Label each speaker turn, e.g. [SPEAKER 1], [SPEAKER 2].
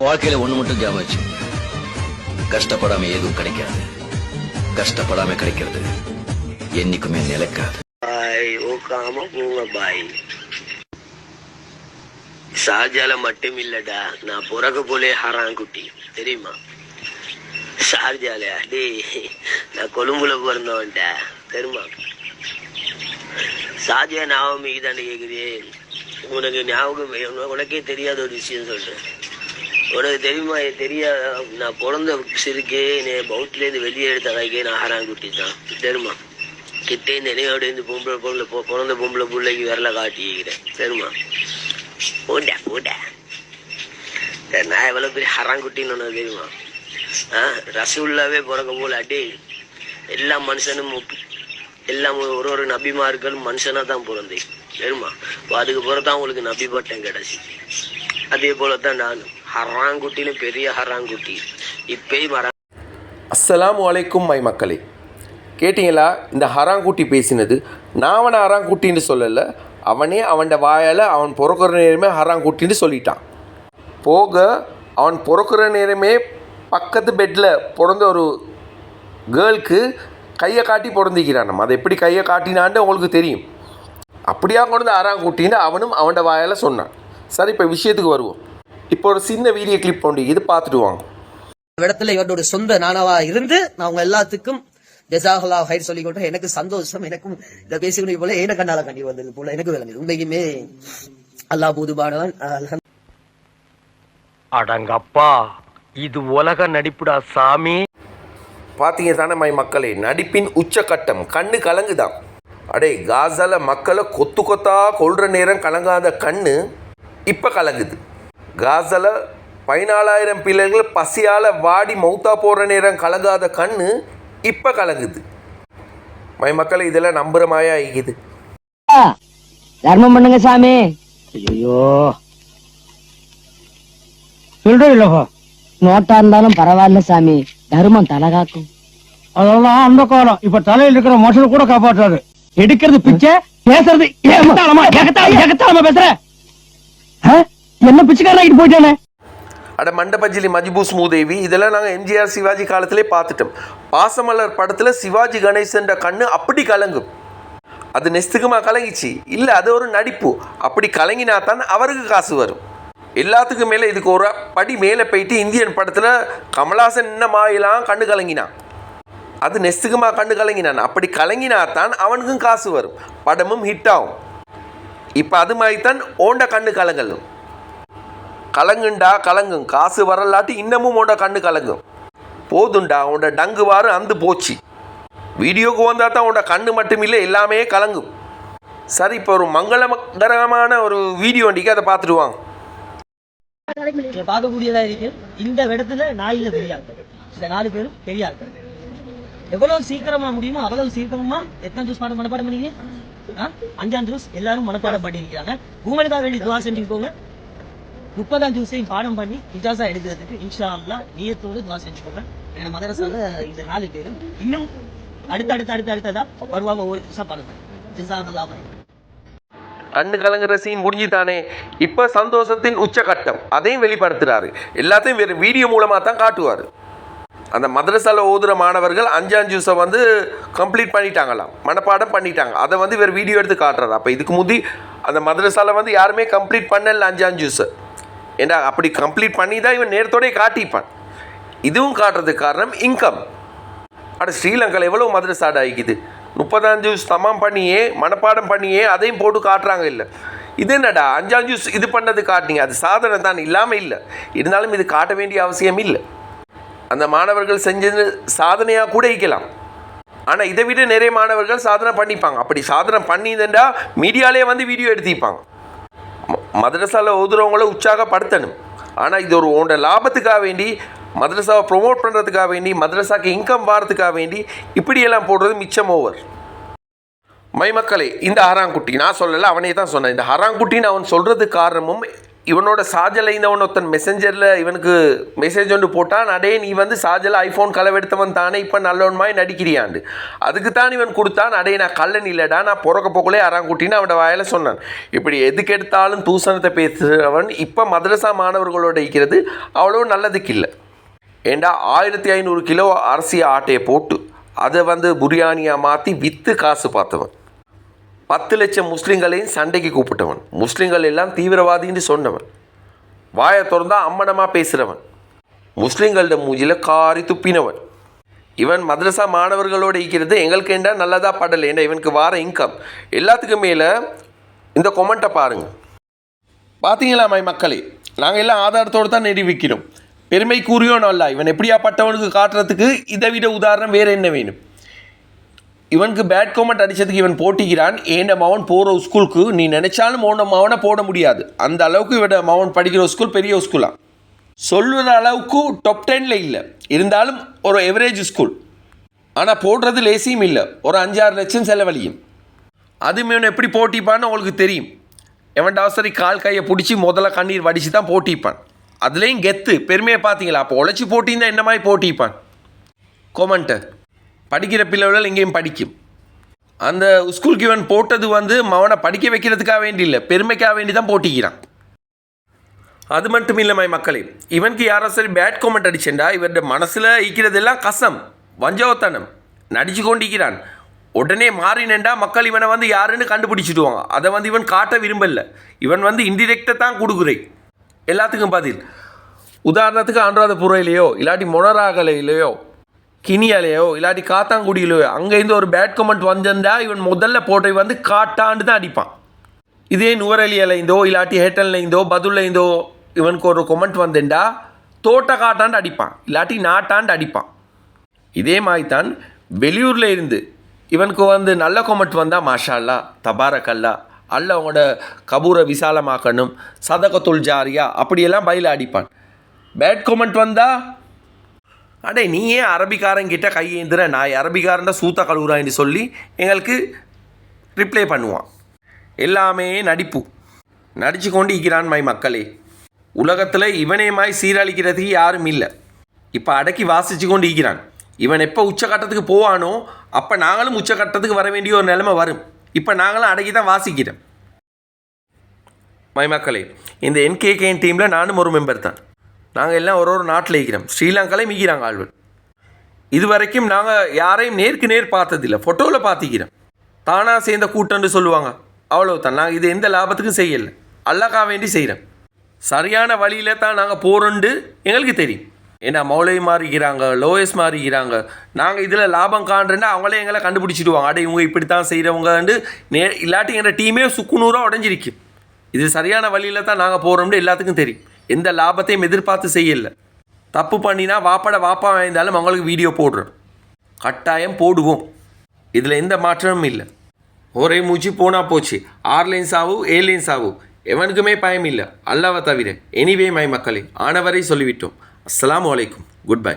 [SPEAKER 1] வாழ்க்கையில ஒண்ணு மட்டும் ஞாபகம் வச்சு, கஷ்டப்படாம எதுவும் கிடைக்காது. கஷ்டப்படாம கிடைக்கிறது என்னைக்குமே நிலைக்காது.
[SPEAKER 2] பாய் ஓக்காம போங்க பாய். ஷார்ஜால மட்டும் இல்லடா, நான் பிறக்க போலே ஹராங்குட்டி தெரியுமா? ஷார்ஜால டே, நான் கொழும்புல பிறந்தவன்டா தெரியுமா? ஷார்ஜா ஞாபகம் தானே கேக்குறேன். உனக்கு ஞாபகம், உனக்கே தெரியாத ஒரு விஷயம் சொல்றேன். உனக்கு தெரியுமா? தெரியாத, நான் பிறந்த சிறுக்கே பௌத்திலேருந்து வெளியே எடுத்த கைக்கே நான் ஹராங்குட்டி தான் தெரியுமா? கிட்டே இந்த இணையோட இருந்து பிறந்த பொம்பளை பிள்ளைக்கு விரல காட்டிக்கிறேன் தெரியுமா? ஓடா ஓடா, நான் எவ்வளவு பெரிய ஹராங்குட்டின்னு உனக்கு தெரியுமா? ரசூல்லாவே பிறக்க போல அடே. எல்லா மனுஷனும் எல்லாம் ஒரு நபிமார்களும் மனுஷனா தான் பிறந்தேன் தெரியுமா? அதுக்கு பிறதான் உங்களுக்கு நபி பட்டம் கிடைச்சி. அதே போலதான் நானும் ஹராங்குட்டிலும் பெரிய ஹராங்குட்டி. இப்பயும்
[SPEAKER 3] அஸ்ஸலாமு அலைக்கும் மை மக்களே, கேட்டீங்களா? இந்த ஹராங்குட்டி பேசினது. நான் அவனை ஹராங்குட்டின்னு சொல்லலை, அவனே அவன் வாயால் அவன் பிறக்கிற நேரமே ஹராங்குட்டின்னு சொல்லிட்டான். போக அவன் பிறக்கிற நேரமே பக்கத்து பெட்டில் பிறந்த ஒரு கேர்ளுக்கு கையை காட்டி பிறந்திக்கிறான். நம்ம அதை எப்படி கையை காட்டினான்னு உங்களுக்கு தெரியும். அப்படியா கொண்டு ஹராங்குட்டின்னு அவனும் அவன் வாயால் சொன்னான். சரி, இப்போ விஷயத்துக்கு வருவோம். இப்போ ஒரு சின்ன வீடியோ கிளிப் கொண்டு இது பார்த்துட்டு வாங்க.
[SPEAKER 4] இடத்துல இவரோட சொந்த நானாவா இருந்து நான் அவங்க எல்லாத்துக்கும் ஜஸாஹுல்லாஹ் ஹைர் சொல்லி கொண்டு எனக்கு சந்தோஷம். எனக்கும் இதை பேசிக்கணும் போல ஏன கண்ணால கண்டி வந்தது போல எனக்கு விளங்குது. உண்மைக்குமே அல்லாஹ் பூதுபானவன்.
[SPEAKER 5] அடங்கப்பா, இது உலக நடிப்புடா சாமி.
[SPEAKER 3] பார்த்தீங்க தானே மை மக்களே, நடிப்பின் உச்சக்கட்டம். கண்ணு கலங்குதான். அடே, காசால மக்களை கொத்து கொத்தா கொள்கிற நேரம் கலங்காத கண்ணு இப்போ கலங்குது. காசால 14,000 பிள்ளைகள் பசியால் வாடி மௌத்தா போடுற நேரம் கலங்காத கண்ணு இப்போ கலங்குது. மை மக்களை இதெல்லாம் நம்புற மாயா ஆகிக்குது.
[SPEAKER 6] தர்மம் பண்ணுங்க சாமி. ஐயோ சொல்றேன் இல்லப்பா, நோட்டா இருந்தாலும் பரவாயில்ல சாமி, தர்மம் தலைகாக்கும்.
[SPEAKER 7] அதெல்லாம் அந்த காலம். இப்ப தலையில் இருக்கிற மோசல் கூட காப்பாற்றாது. எடுக்கிறது பிச்சை, பேசுறது ஏகத்தாளமா பேசுற. என்ன பிச்சைக்காரன் போயிட்டானே.
[SPEAKER 3] அட மண்டபஜிலி மஜ்பூஸ் மூதேவி, இதெல்லாம் நாங்கள் எம்ஜிஆர் சிவாஜி காலத்திலே பார்த்துட்டோம். பாசமலர் படத்தில் சிவாஜி கணேசன்ற கண்ணு அப்படி கலங்கும். அது நெஸ்துக்குமா கலங்கிச்சு? இல்லை, அது ஒரு நடிப்பு. அப்படி கலங்கினா தான் அவருக்கு காசு வரும். எல்லாத்துக்கும் மேலே இதுக்கு ஒரு படி மேலே போயிட்டு இந்தியன் படத்தில் கமலாசன் என்ன மாயெல்லாம் கண்ணு கலங்கினான். அது நெஸ்துக்குமா கண்ணு கலங்கினான். அப்படி கலங்கினா தான் அவனுக்கும் காசு வரும், படமும் ஹிட் ஆகும். இப்போ அது மாதிரி தான் ஓண்ட கண்ணு கலங்கலும். கலங்குண்டா கலங்கும், காசு வரலாட்டி இன்னமும் உன்னோட கண்ணு கலங்கும். போதுண்டா, உன்னோட டங்கு வாரம் அந்து போச்சு. வீடியோக்கு வந்தால் தான் உன்னோட கண்ணு மட்டும் இல்லை, எல்லாமே கலங்கும். சரி, இப்போ ஒரு மங்களகரமான ஒரு வீடியோ வண்டிக்கு அதை பார்த்துடுவாங்க.
[SPEAKER 4] பார்க்கக்கூடியதா இருக்கு. இந்த இடத்துல நாயில பெரியார்கள், இந்த 4 பேரும் பெரியார்கள். எவ்வளவு சீக்கிரமா முடியுமோ அவ்வளவு சீக்கிரமா. எத்தனை ஜூஸ் மனப்பாடம் பண்ணீங்க? 5ஆம் ஜூஸ் எல்லாரும் மனப்பாடம் பண்ணிருக்காங்க. உங்களுக்காக வேண்டி துவா செஞ்சுக்கோங்க. 30ஆம் ஜூஸையும் பாடம் பண்ணி இஜாசா எடுக்கிறதுக்கு இன்ஷா அல்லாஹ் நியத்தோடு துவா செஞ்சுக்கோங்க. மதரசால இந்த 4 பேரும் இன்னும் அடுத்ததா வருவாங்க. ஒரு ஜூஸா பாருங்க.
[SPEAKER 3] கண்ணு கலங்குற சீன் முடிஞ்சுதானே. இப்போ சந்தோஷத்தின் உச்சகட்டம் அதையும் வெளிப்படுத்துகிறாரு. எல்லாத்தையும் வேறு வீடியோ மூலமாக தான் காட்டுவார். அந்த மதரசால ஓதுற மாணவர்கள் 5ஆம் ஜூஸை கம்ப்ளீட் பண்ணிட்டாங்களாம், மனப்பாடம் பண்ணிட்டாங்க. அதை வேறு வீடியோ எடுத்து காட்டுறாரு. அப்போ இதுக்கு முந்தி அந்த மதரசால யாருமே கம்ப்ளீட் பண்ணல 5ஆம் ஜூஸை. ஏன்னா அப்படி கம்ப்ளீட் பண்ணி தான் இவன் நேரத்தோடய காட்டிப்பான். இதுவும் காட்டுறதுக்கு காரணம் இன்கம். அட, ஸ்ரீலங்காவில் எவ்வளோ மதரசாட ஆகிக்குது. 30ஆம் ஜூஸ் தமாம் பண்ணியே மனப்பாடம் பண்ணியே அதையும் போட்டு காட்டுறாங்க. இல்லை, இது என்னடா 5ஆம் ஜூஸ் இது பண்ணது காட்டினீங்க, அது சாதனை தான், இல்லாமல் இல்லை. இருந்தாலும் இது காட்ட வேண்டிய அவசியம் இல்லை. அந்த மாணவர்கள் செஞ்சது சாதனையாக கூட இருக்கலாம். ஆனால் இதை விட நிறைய மாணவர்கள் சாதனை பண்ணிப்பாங்க. அப்படி சாதனை பண்ணிதுண்டா மீடியாலே வீடியோ எடுத்திப்பாங்க. மதரசாவில் ஓதுறவங்கள உற்சாகப்படுத்தணும். ஆனால் இது ஒரு உன்னோட லாபத்துக்காக வேண்டி, மதரசாவை ப்ரொமோட் பண்ணுறதுக்காக வேண்டி, மதரசாவுக்கு இன்கம் வாரத்துக்காக வேண்டி இப்படியெல்லாம் போடுறது மிச்சம் ஓவர். மை மக்களே, இந்த ஹராங்குட்டி நான் சொல்லலை, அவனே தான் சொன்னேன். இந்த ஹராங்குட்டின்னு அவன் சொல்கிறதுக்கு காரணமும் இவனோட சார்ஜரில் இருந்தவன் ஒருத்தன் மெசஞ்சரில் இவனுக்கு மெசேஜ் ஒன்று போட்டான், அடே நீ வந்து சார்ஜரில் ஐஃபோன் களவெடுத்தவன் தானே இப்போ நல்லவன்மாய் நடிக்கிறியாண்டு. அதுக்கு தான் இவன் கொடுத்தான், அடே நான் கள்ளன் இல்லைடா, நான் பிறக்க போக்குள்ளே அறாங்குட்டின்னு அவனோட வாயில் சொன்னான். இப்படி எதுக்கு எடுத்தாலும் தூசணத்தை பேசுகிறவன் இப்போ மதரசா மாணவர்களோட இருக்கிறது அவ்வளோ நல்லதுக்கு இல்லை. ஏண்டா 1500 கிலோ அரிசி ஆட்டையை போட்டு அதை வந்து பிரியாணியாக மாற்றி விற்று காசு பார்த்தவன். 10 லட்சம் முஸ்லீம்களையும் சண்டைக்கு கூப்பிட்டவன். முஸ்லீம்கள் எல்லாம் தீவிரவாதின்னு சொன்னவன். வாயை திறந்தா அம்மனமாக பேசுகிறவன். முஸ்லீம்களோட மூஞ்சில் காரி துப்பினவன். இவன் மதரசா மாணவர்களோடு இருக்கிறது எங்களுக்கு என்ன நல்லதாக படலை. ஏன்னா இவனுக்கு வார இன்கம் எல்லாத்துக்கும் மேலே இந்த கொமெண்ட்டை பாருங்கள். பார்த்தீங்களா மக்களே, நாங்கள் எல்லாம் ஆதாரத்தோடு தான் நிரூபிக்கிறோம். பெருமை கூறியோ நல்லா இவன் எப்படியாப்பட்டவனுக்கு காட்டுறதுக்கு இதை விட உதாரணம் வேறு என்ன வேணும்? இவனுக்கு பேட் கமெண்ட் அடித்ததுக்கு இவன் போட்டிக்கிறான். ஏன் மவன் போகிற ஸ்கூலுக்கு நீ நினச்சாலும் மவனை போட முடியாது. அந்த அளவுக்கு இவன் மவன் படிக்கிற ஸ்கூல் பெரிய ஸ்கூலாக சொல்லுற அளவுக்கு டாப் 10ல் இல்லை, இருந்தாலும் ஒரு எவரேஜ் ஸ்கூல். ஆனால் போடுறது லேசியும் இல்லை, ஒரு 5-6 லட்சம் செலவழியும். அதுவும் இவன் எப்படி போட்டிப்பான்னு உங்களுக்கு தெரியும். எவன்டா சரி கால் கையை பிடிச்சி முதல்ல கண்ணீர் வடித்து தான் போட்டிப்பான். அதுலேயும் கெத்து பெருமையை பார்த்தீங்களா? அப்போ உழைச்சி போட்டியிருந்தால் என்ன மாதிரி போட்டிப்பான்? கொமெண்ட்டை படிக்கிற பிள்ளைகள் எங்கேயும் படிக்கும். அந்த ஸ்கூலுக்கு இவன் போட்டது வந்து மவனை படிக்க வைக்கிறதுக்காக வேண்டி இல்லை, பெருமைக்காக வேண்டி தான் போட்டிக்கிறான். அது மட்டும் இல்லை மக்களே, இவனுக்கு யாரோ சரி பேட் கமெண்ட் அடிச்சேன்டா இவருடைய மனசில் ஈக்கிறதெல்லாம் கசம் வஞ்சவத்தனம் நடிச்சு கொண்டிருக்கிறான். உடனே மாறினேன்டா மக்கள் இவனை வந்து யாருன்னு கண்டுபிடிச்சிடுவாங்க. அதை வந்து இவன் காட்ட விரும்பலை. இவன் வந்து இன்டிரெக்டை தான் கொடுக்குறேன் எல்லாத்துக்கும் பதில். உதாரணத்துக்கு அனுராதபுரையிலையோ இல்லாட்டி மொனராகலையிலையோ கினியாலேயோ இல்லாட்டி காத்தாங்குடியிலையோ அங்கேருந்து ஒரு பேட் கமெண்ட் வந்திருந்தா இவன் முதல்ல போட்டை வந்து காட்டாண்டு தான் அடிப்பான். இதே நுவரலியிலேருந்தோ இல்லாட்டி ஹேட்டல்லேருந்தோ பதுல்லேருந்தோ இவனுக்கு ஒரு கொமெண்ட் வந்துண்டா தோட்ட காட்டாண்டு அடிப்பான், இல்லாட்டி நாட்டாண்டு அடிப்பான். இதே மாதிரி தான் வெளியூரில் இருந்து இவனுக்கு வந்து நல்ல கொமெண்ட் வந்தால் மாஷா அல்லா தபாரக்கல்லா அல்ல அவங்களோட கபூரை விசாலமாக்கணும் சதகத்துல் ஜாரியா அப்படியெல்லாம் பயில அடிப்பான். பேட் கொமெண்ட் வந்தால் அடே நீ ஏன் அரபிக்காரங்கிட்ட கையேந்திர, நான் அரபிக்காரன் சூத்த கழுவுறான்னு சொல்லி எங்களுக்கு ரிப்ளை பண்ணுவான். எல்லாமே நடிப்பு நடிச்சு கொண்டு இருக்கிறான் மக்களே. உலகத்தில் இவனே மாதிரி சீரழிக்கிறதுக்கு யாரும் இல்லை. இப்போ அடக்கி வாசித்து கொண்டு இருக்கிறான். இவன் எப்போ உச்சக்கட்டத்துக்கு போவானோ அப்போ நாங்களும் உச்சக்கட்டத்துக்கு வர வேண்டிய ஒரு நிலைமை வரும். இப்போ நாங்களும் அடக்கி தான் வாசிக்கிறோம். மக்களே, இந்த என்கேகேஎன் டீமில் நானும் ஒரு மெம்பர் தான். நாங்கள் எல்லாம் ஒரு நாட்டில் இருக்கிறோம். ஸ்ரீலங்காவில் மிகிறாங்க ஆள்வன். இது வரைக்கும் நாங்கள் யாரையும் நேருக்கு நேர் பார்த்ததில்லை, ஃபோட்டோவில் பார்த்திக்கிறோம். தானாக சேர்ந்த கூட்டம்னு சொல்லுவாங்க, அவ்வளோதான். நாங்கள் இது எந்த லாபத்துக்கும் செய்யலை, அல்லாக்கா வேண்டி செய்கிறோம். சரியான வழியில் தான் நாங்கள் போகிறோண்டு எங்களுக்கு தெரியும். ஏன்னா மௌலை மாறிக்கிறாங்க, லோயஸ் மாறிக்கிறாங்க. நாங்கள் இதில் லாபம் காண்றேன்னா அவங்களே எங்களை கண்டுபிடிச்சிடுவாங்க. அடே இவங்க இப்படி தான் செய்கிறவங்கண்டு இல்லாட்டி எங்கள் டீமே சுக்குநூறாக உடஞ்சிருக்கும். இது சரியான வழியில் தான் நாங்கள் போகிறோம்னு எல்லாத்துக்கும் தெரியும். எந்த லாபத்தையும் எதிர்பார்த்து செய்யலை. தப்பு பண்ணினா வாப்பா வாய்ந்தாலும் அவங்களுக்கு வீடியோ போடுறோம், கட்டாயம் போடுவோம். இதில் எந்த மாற்றமும் இல்லை. ஒரே மூச்சு போனால் போச்சு. 6 லைன்ஸ் ஆகும் 7 லைன்ஸ் ஆகும், எவனுக்குமே பயம் இல்லை அல்லாவை தவிர. எனிவே மக்களே, ஆனவரை சொல்லிவிட்டோம். அஸ்ஸலாமு அலைக்கும். Good bye.